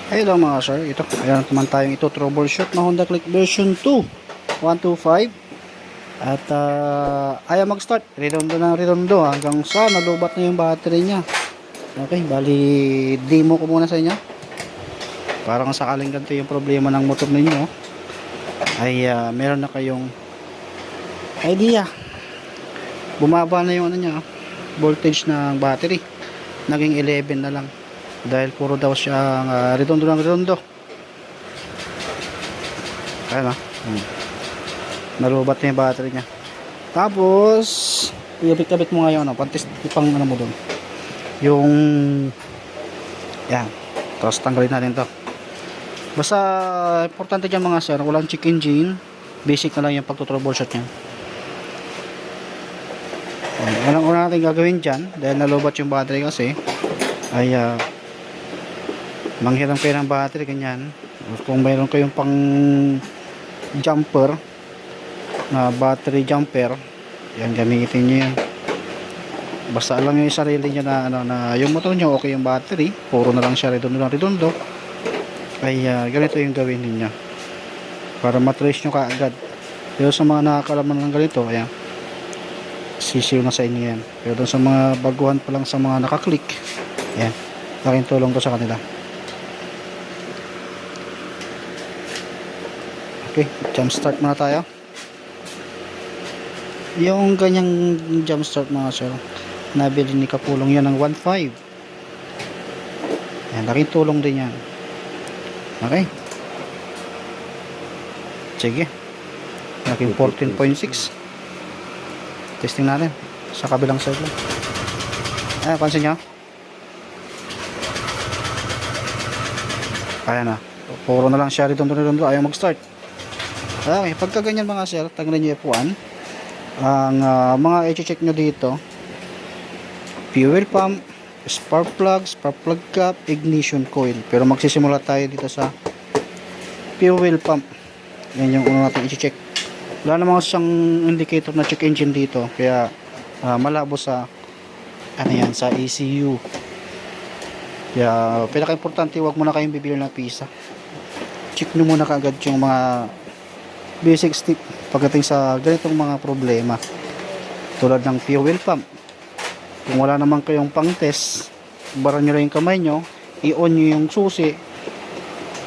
Hello mga sir, ito ayan naman tayong ito troubleshoot na Honda Click version 2 125 at ayaw mag-start, redondo hanggang sa nalubat na yung battery nya. Okay, bali demo ko muna sa inyo parang sakaling ganito yung problema ng motor ninyo ay meron na kayong idea. Bumaba na yung ano nya, voltage ng battery, naging 11 na lang dahil puro daw siyang redondo. Ayan nalubat na yung battery nya. Tapos ikabit mo nga yung pang ano mo doon yung yan. Tapos tanggalin natin to. Basta importante dyan mga sir, walang check engine, basic na lang yung pagtutroubleshoot nya. Walang una natin gagawin dyan dahil nalubat yung battery kasi ay manghiram kayo ng battery ganyan. Kung mayroon kayong pang jumper na battery jumper, yan gamitin nyo yan. Basta alam nyo yung sarili nyo na, na yung motor nyo okay yung battery, puro na lang siya redondo ay ganito yung gawin ninyo para matrace nyo kaagad. Pero sa mga nakakalaman ng ganito, ayan, sisiw na sa inyo yan. Pero doon sa mga baguhan pa lang, sa mga nakaklik, ayan, laking tulong to sa kanila. Okay, jump start muna tayo. Yung ganyang jump start mga sir, nabili ni Kapulong yan ng 1.5. Yan, laking tulong din yan. Okay, sige, laking 14.6. Testing natin sa kabilang side lang. Ayan, pansin nyo, ayan na, puro na lang siya redondo, ayaw mag start. Okay, pagka ganyan mga sir, tanggalin nyo F1. Ang mga i-check nyo dito, fuel pump, spark plug cap, ignition coil. Pero magsisimula tayo dito sa fuel pump. Yan yung una natin i-check. Wala namang siyang indicator na check engine dito, kaya malabo sa ano yan, sa ECU. Kaya pinaka-importante, huwag muna kayong bibili ng pisa. Check nyo muna kaagad yung mga basic step pagdating sa ganitong mga problema tulad ng fuel pump. Kung wala naman kayong pang test, bara nyo lang yung kamay nyo, i-on nyo yung susi.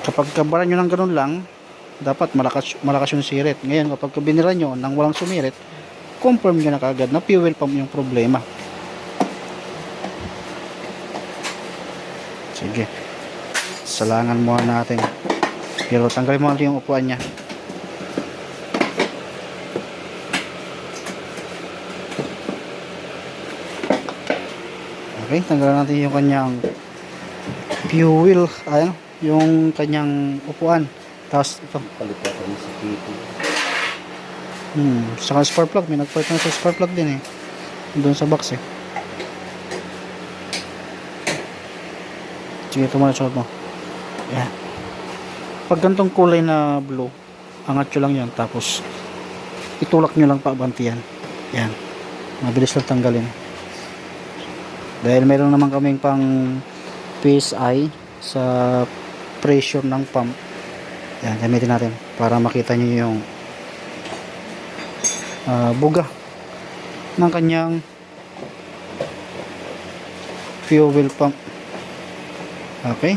Kapag kabara nyo ng ganun lang, dapat malakas yung sirit. Ngayon kapag binira nyo nang walang sumirit, confirm nyo na kaagad na fuel pump yung problema. Sige, salangan muna natin, pero tanggalin mo natin yung upuan nya. Okay, tanggalan natin yung kanyang fuel, ayun, yung kanyang upuan. Tapos ito, Palitan sa kito. saka spark plug, may nagpalit na sa spark plug din doon sa box Sige, ito muna suot mo. Yan. Pag ganitong kulay na blue, angat nyo lang yan, tapos itulak nyo lang paabanti yan. Yan, mabilis lang tanggalin. Dahil meron naman kaming pang PSI sa pressure ng pump. Yan, gamitin natin para makita nyo yung buga ng kanyang fuel pump. Okay,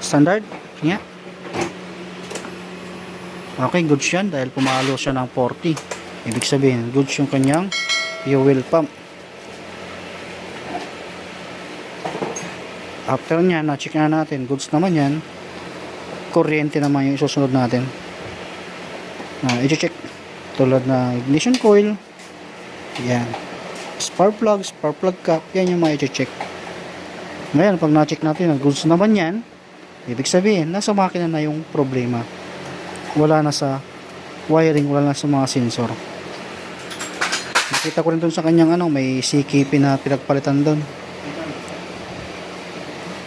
standard nga. Okay, goods yan dahil pumalo siya ng 40. Ibig sabihin, goods yung kanyang fuel pump. After nya, na-check na natin, goods naman yan, kuryente naman yung isusunod natin. I-check tulad na ignition coil, yan, spark plug cap, yan yung mga i-check. Ngayon pag na-check natin, goods naman yan, ibig sabihin nasa makina na yung problema, wala na sa wiring, wala na sa mga sensor. Nakita ko rin dun sa kanyang may CKP na pinagpalitan dun.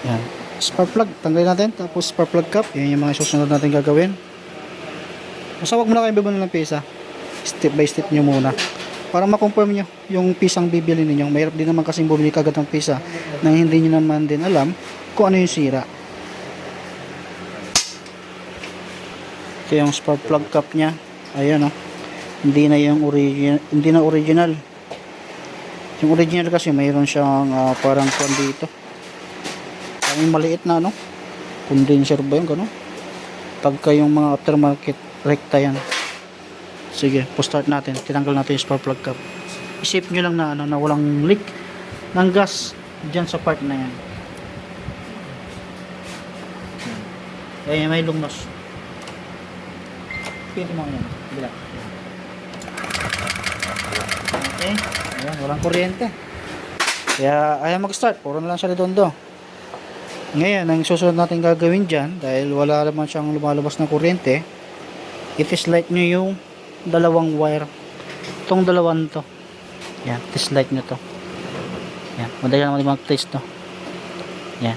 Yan, spark plug, tanggalin natin. Tapos spark plug cap, yan yung mga susunod natin gagawin. Basta wag muna kayo bibili ng pisa, step by step nyo muna para ma-confirm nyo yung pisang bibili ninyo. Mahirap din naman kasi bumili kagad ng pisa nang hindi nyo naman din alam kung ano yung sira. Ito yung spark plug cap niya. Ayan, oh. Hindi na yung original, hindi na original. Yung original kasi mayroon siyang parang kwan dito. Parang maliit na ano. Condenser ba yung gano'n? Pagka yung mga aftermarket rekta yan. Sige, po-start natin. Tinanggal natin yung spark plug cap. Isip nyo lang na ano, na walang leak ng gas dyan sa part na yan. Ayan, may lungnos. Pili mo yan. Bila. Okay. Ayan, walang kuryente. Kaya ayaw mag-start. Puro na lang siya redondo. Ngayon, ang susunod natin gagawin dyan, dahil wala naman siyang lumalabas na kuryente, i-test-light nyo yung dalawang wire. Itong dalawang to. Yan, test-light nyo to. Yan, madali naman mag-test to. Yan,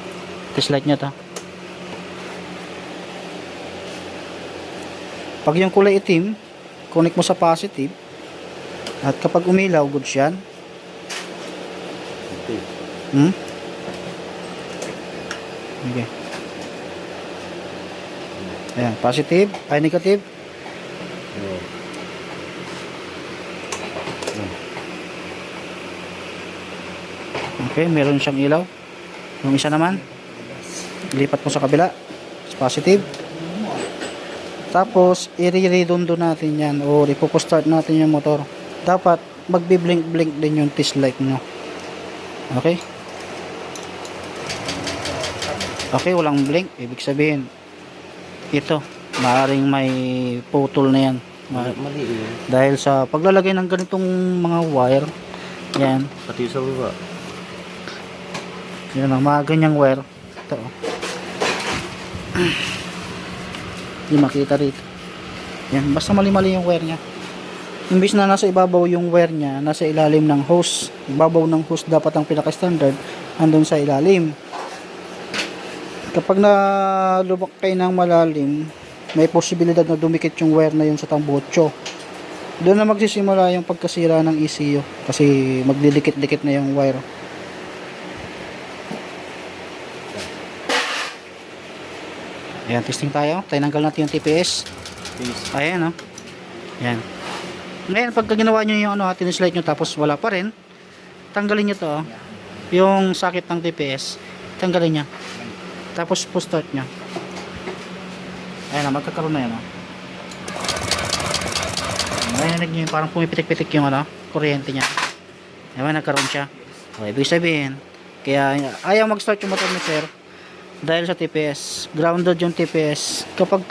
test-light nyo to. Pag yung kulay itim, connect mo sa positive, at kapag umilaw, goods yan. Okay. Ayan, positive, ay negative. Okay, meron siyang ilaw. Yung isa naman, lipat mo sa kabila. Positive. Tapos, i-redondo natin yan o ipo-start natin yung motor. Dapat, magbi-blink-blink din yung test light nyo. Okay? Okay, walang blink. Ibig sabihin, ito, maaaring may putol na yan. Mali yun. Dahil sa paglalagay ng ganitong mga wire, yan. Pati sa baba. Yan ang mga ganyang wire. Ito. Hindi makita rito. Yan, basta mali-mali yung wire niya. Imbis na nasa ibabaw yung wire niya, nasa ilalim ng hose. Ibabaw ng hose dapat ang pinaka-standard, andun sa ilalim. Kapag nalubak kayo ng malalim, may posibilidad na dumikit yung wire na yun sa tambutso. Doon na magsisimula yung pagkasira ng ECU kasi magdidikit-dikit na yung wire. Ayan, testing tayo. Tinanggal natin yung TPS. Ayan, oh. Ayan. Ngayon, pagka ginawa nyo yung tinislight nyo tapos wala pa rin, tanggalin nyo to, oh. Yung sakit ng TPS, tanggalin nyo. Tapos po start nyo. Ayan na, magkakaroon na yan. Narinig nyo yung parang pumipitik-pitik yung kuryente nya. Ayan, nagkaroon siya. O, ibig sabihin, kaya ayaw mag-start yung motor ni sir dahil sa TPS. Grounded yung TPS. Kapag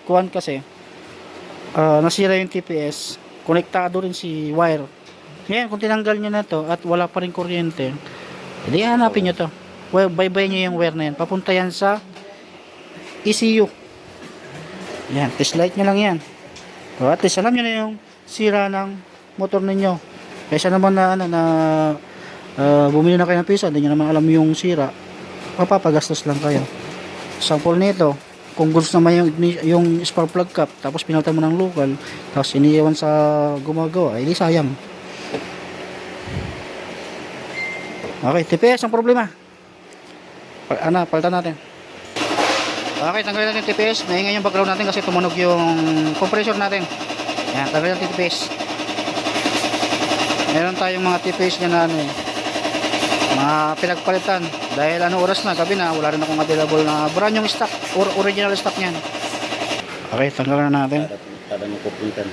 kuwan kasi, nasira yung TPS, konektado rin si wire. Ngayon, kung tinanggal nyo na to at wala pa rin kuryente, hindi hanapin nyo to. Well, bye-bye nyo yung wire na yan. Papunta yan sa ECU. Yan, test light nyo lang yan. So, at least alam nyo na yung sira ng motor ninyo. Kaysa naman na bumili na kayo ng pisa, hindi nyo naman alam yung sira, mapapagastos lang kayo. Sample nito, kung gusto naman yung spark plug cap, tapos pinalitan mo ng local, tapos iniiwan sa gumagawa, hindi sayang. Okay, TPS ang problema. Palitan natin. Okay, tanggalin natin yung TPS. Maingay yung background natin kasi tumunog yung compressor natin. Yan, tanggalin natin yung TPS. Meron tayong mga TPS na mga pinagpalitan. Dahil oras na, gabi na, wala rin akong available na brand yung stock or original stock niyan. Okay, tanggalin na natin. Para mo pupuntan.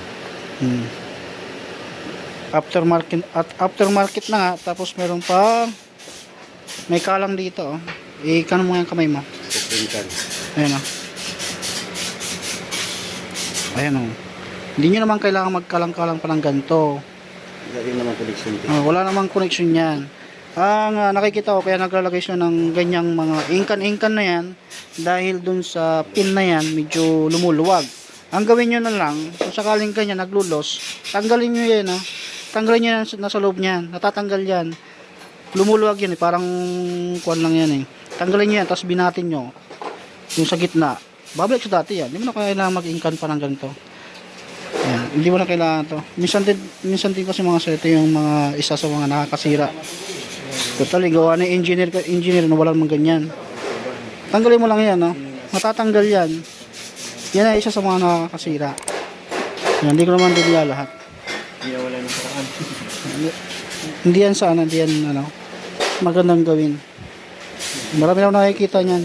Aftermarket na nga, tapos meron pa may kalang dito, oh. Ikano mo yung kamay mo. Pupuntan. Ayan, oh. Ayan, oh. Hindi nyo naman kailangan magkalang-kalang pa ng ganito. Wala rin naman connection. Wala namang connection yan. Ang nakikita ko, kaya naglalagay siya ng ganyang mga ingkan-ingkan na yan dahil dun sa pin na yan medyo lumuluwag. Ang gawin nyo na lang, kung sakaling ganyan naglulos, tanggalin nyo yan, oh. Tanggalin nyo yan nasa loob nyan, natatanggal yan. Lumuluwag yan, parang kuwan lang yan, tanggalin nyo yan, tapos binatin nyo yung sa gitna, babalik sa dati yan. Hindi mo na kailangan mag-ingkan pa ng ganito. Yan, hindi mo na kailangan to. Minsan din kasi mga ito yung mga isa sa mga nakakasira. Totally, gawa ng engineer na wala namang ganyan. Tanggalin mo lang yan, no? Matatanggal yan. Yan ay isa sa mga nakakasira. Yan, hindi ko naman din lahat. Hindi na wala ng paraan. Hindi yan sana, hindi yan ano, magandang gawin. Marami na ako nakikita niyan.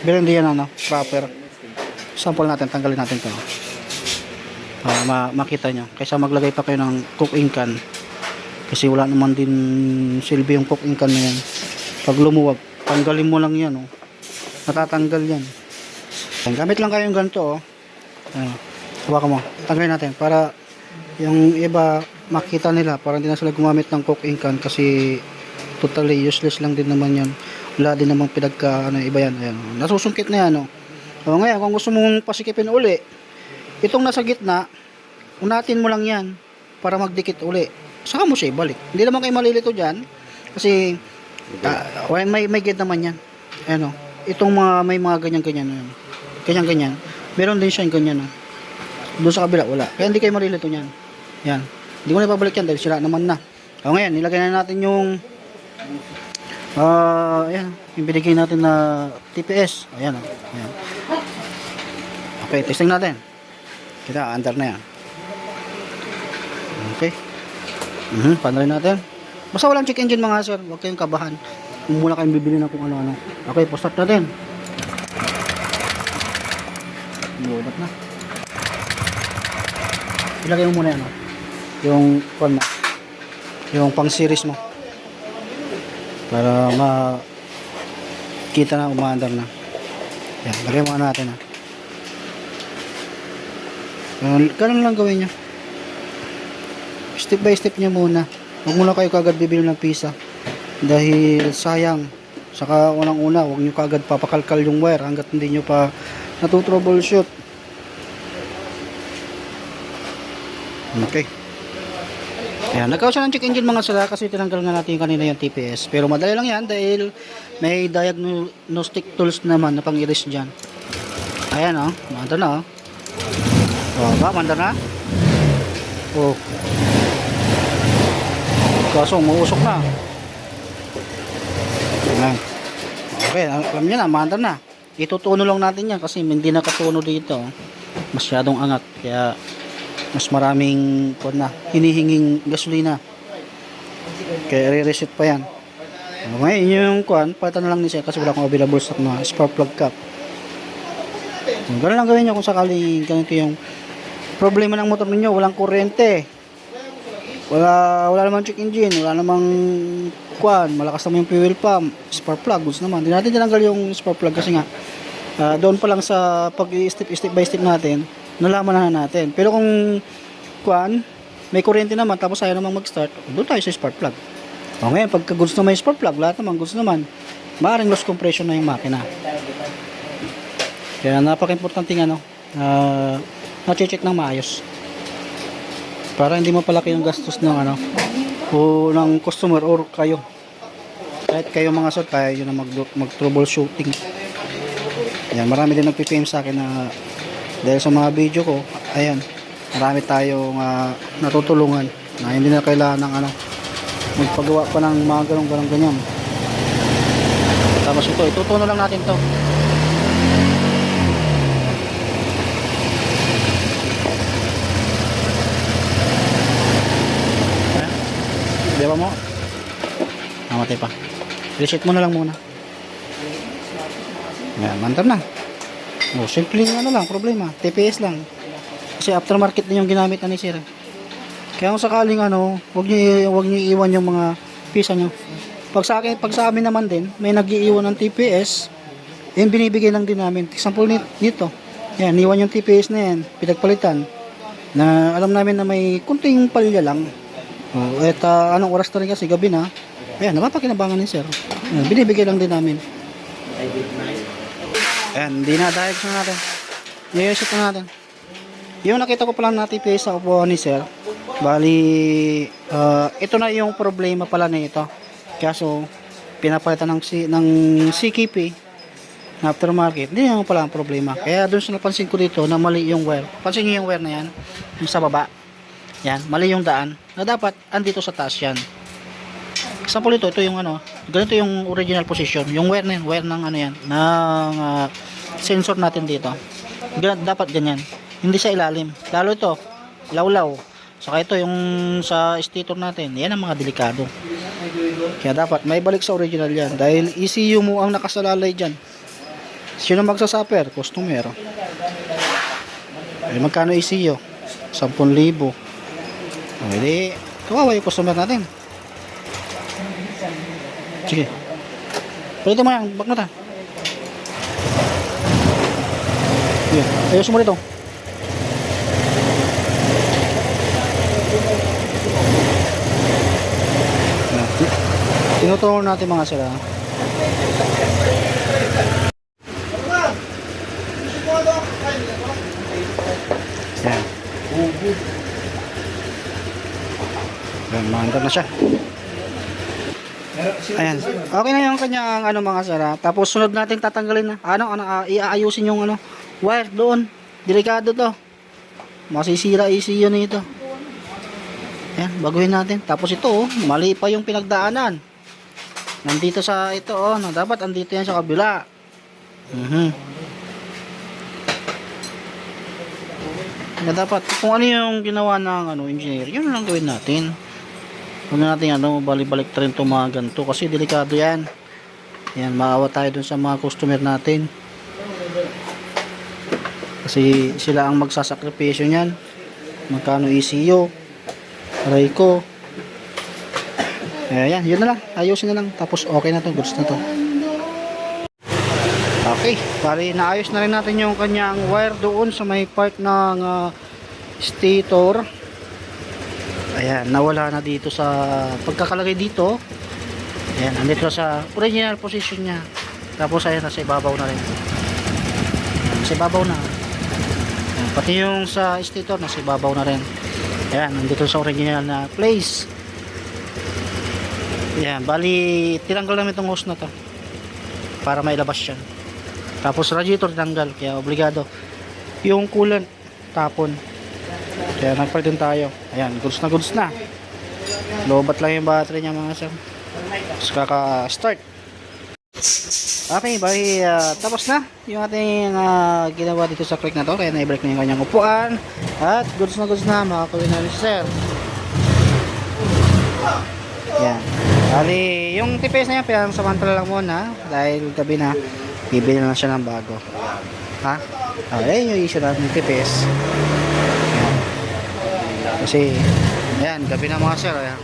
Pero hindi yan ano, proper. Sample natin, tanggalin natin to. Para makita nyo. Kaysa maglagay pa kayo ng cooking can. Kasi wala naman din silbi yung cooking can na yan. Pag lumuwag, tanggalin mo lang yan. Oh. Natatanggal yan. Gamit lang kayo yung ganito. Oh. Hawakan mo. Tanggalin natin para yung iba makita nila. Para hindi na sila gumamit ng cooking can kasi totally useless lang din naman yan. Wala din namang pinagka iba yan. Ayan. Nasusungkit na yan. Oh. So, ngayon, kung gusto mong pasikipin uli, itong nasa gitna, unatin mo lang yan para magdikit uli. Saka mo siya ibalik. Hindi naman kayo malilito dyan kasi may gate naman yan. Ano, itong may mga ganyan-ganyan. Ganyan-ganyan. Meron din siya yung ganyan. Doon sa kabila, wala. Kaya hindi kayo malilito yan. Yan. Hindi ko na ipabalik yan dahil sila naman na. O ngayon, nilagay na natin yung ayan, yung binigay natin na TPS. Ayan. Ayan. Okay, testing natin. Kita, under na yan. Okay. Panorin natin. Basta walang check engine mga sir. Huwag kayong kabahan. Kung muna kayong bibili na kung ano-ano. Okay, start natin. Lubat na. Ilagay mo muna yan. Yung call mo. Yung pang series mo. Para makita na umaandar na. Yan, lagay muna natin. Ganun lang gawin nyo. Step by step nyo muna. Huwag muna kayo kagad bibili ng pisa. Dahil sayang. Saka unang-una, huwag nyo kagad papakalkal yung wire hanggat hindi nyo pa natutroubleshoot. Okay. Ayan, nagkaw siya ng check engine mga sala kasi tinanggal nga natin yung kanina yung TPS. Pero madali lang yan dahil may diagnostic tools naman na pang-iris dyan. Ayan o, manda na o. Manda na. Oh. Kaso umuusok na. Ayan. Okay, alam nyo na, manda na. Itutuno lang natin yan kasi hindi nakatuno dito. Masyadong angat. Kaya mas maraming hinihinging gasolina. Kaya re-reset pa yan. Ngayon yung palitan na lang ni siya kasi wala akong available stock na spark plug cap. Ganun lang gawin nyo kung sakali ganito yung problema ng motor ninyo, walang kuryente, wala namang check engine, wala namang malakas naman yung fuel pump, spark plug, goods naman. Hindi natin tinanggal yung spark plug kasi nga doon pa lang sa pag-step by step natin, nalaman na natin. Pero kung may kuryente naman tapos ayaw namang mag-start, doon tayo sa spark plug. O ngayon, pagka goods na may spark plug, lahat naman goods naman, maaaring loss compression na yung makina. Kaya napaka-importante na-check ng maayos para hindi mapalaki yung gastos ng o ng customer or kayo. Kahit kayo mga sir, kaya yun na mag-troubleshooting. Ayan, marami din nagpipm sa akin na dahil sa mga video ko, ayan, marami tayong natutulungan na hindi na kailangan ng magpagawa pa ng mga ganyan. Tapos itutuno lang natin to. Di ba mo? Namatay pa. Reset mo na lang muna. Yan, mantar na. O, simple lang, problema. TPS lang. Kasi aftermarket din yung ginamit na ni sir. Kaya kung sakaling wag niyo iiwan yung mga pisa nyo. Pag sa amin naman din, may nag-iiwan ng TPS, yung binibigay lang din namin. Example nito. Yan, iwan yung TPS na yan, pinagpalitan. Na alam namin na may kunting palya lang. Oh, anong oras na rin kasi gabi na. Ayan, napapakinabangan ni sir. Ayan, binibigay lang din namin. Ayan, dinadayag na natin. I-reset na natin. Yung nakita ko pala na TPS sa upuan ni sir. Bali, ito na yung problema pala na ito. Kaso, pinapalitan ng CKP na aftermarket. Hindi naman pala ang problema. Kaya doon sa napansin ko dito na mali yung wire. Pansin nyo yung wire na yan. Yung sa baba. Yan, mali yung daan na dapat andito sa taas yan. Example ito yung ganito yung original position. Yung wire ng yan, ng sensor natin dito. Dapat ganyan. Hindi sa ilalim. Lalo ito, lawlaw. Saka ito yung sa stator natin. Yan ang mga delikado. Kaya dapat may balik sa original yan. Dahil ECU mo ang nakasalalay dyan. Sino magsasuffer? Customer. Ay, magkano ECU? 10,000. Hindi. Kawawa yung customer natin. Sige. Pwede mo yan. Bak na ta. Yan. Ayos mo rito. Tinuturo natin mga sila. Yan. Yan, maandar na siya. Ayan. Okay na yung kanyang ano mga sara. Tapos sunod natin tatanggalin na. Iaayusin yung wire doon. Delikado to. Masisira ECU nito. Ayan, baguhin natin. Tapos ito, mali pa yung pinagdaanan. Nandito sa ito, dapat andito yan sa kabila. Na dapat kung ano yung ginawa ng engineer, yun lang gawin natin. Huwag na natin balik-balik rin itong mga ganito kasi delikado yan. Yan, maawa tayo dun sa mga customer natin. Kasi sila ang magsasakripisyo niyan. Magkano ECU, aray ko. Ayan, yun na lang. Ayusin na lang. Tapos okay na to, goods na to. Okay, bali naayos na rin natin yung kanyang wire doon sa may part ng stator. Ayan, nawala na dito sa pagkakalagay dito. Ayan, andito sa original position niya. Tapos ayan, nasa ibabaw na rin. Ayan, nasa ibabaw na. Ayan, pati yung sa stator, nasa ibabaw na rin. Ayan, andito sa original na place. Ayan, bali tinanggal namin itong hose na to para mailabas yan. Tapos radiator tinanggal, kaya obligado. Yung coolant tapon. Kaya nagpalit din tayo. Ayan, goods na. Lobat lang yung battery niya mga sir. Tapos kaka-start. Okay, bali tapos na yung ating ginawa dito sa click na to. Kaya na-break na yung kanyang upuan. At goods na makakawin na rin si sir. Yan. Bali, yung TPS na yan, pero samantala lang muna. Dahil gabi na, bibili na siya ng bago. Ha? Okay, yung issue natin ng TPS. Yan. Kasi, ayan, gabi na mga sir. Ayan.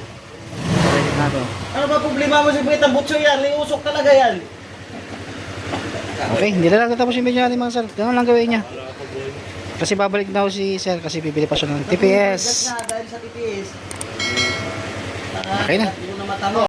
Ready na to. Ano ba problema mo si Bita Butso yan? Liusok talaga yan. Okay, hindi na lang tapos yung video natin mga sir. Ganun lang gawin niya. Kasi babalik daw si sir kasi bibili pa siya ng TPS. Dahil sa TPS. Okay na. Hindi ko na matalo.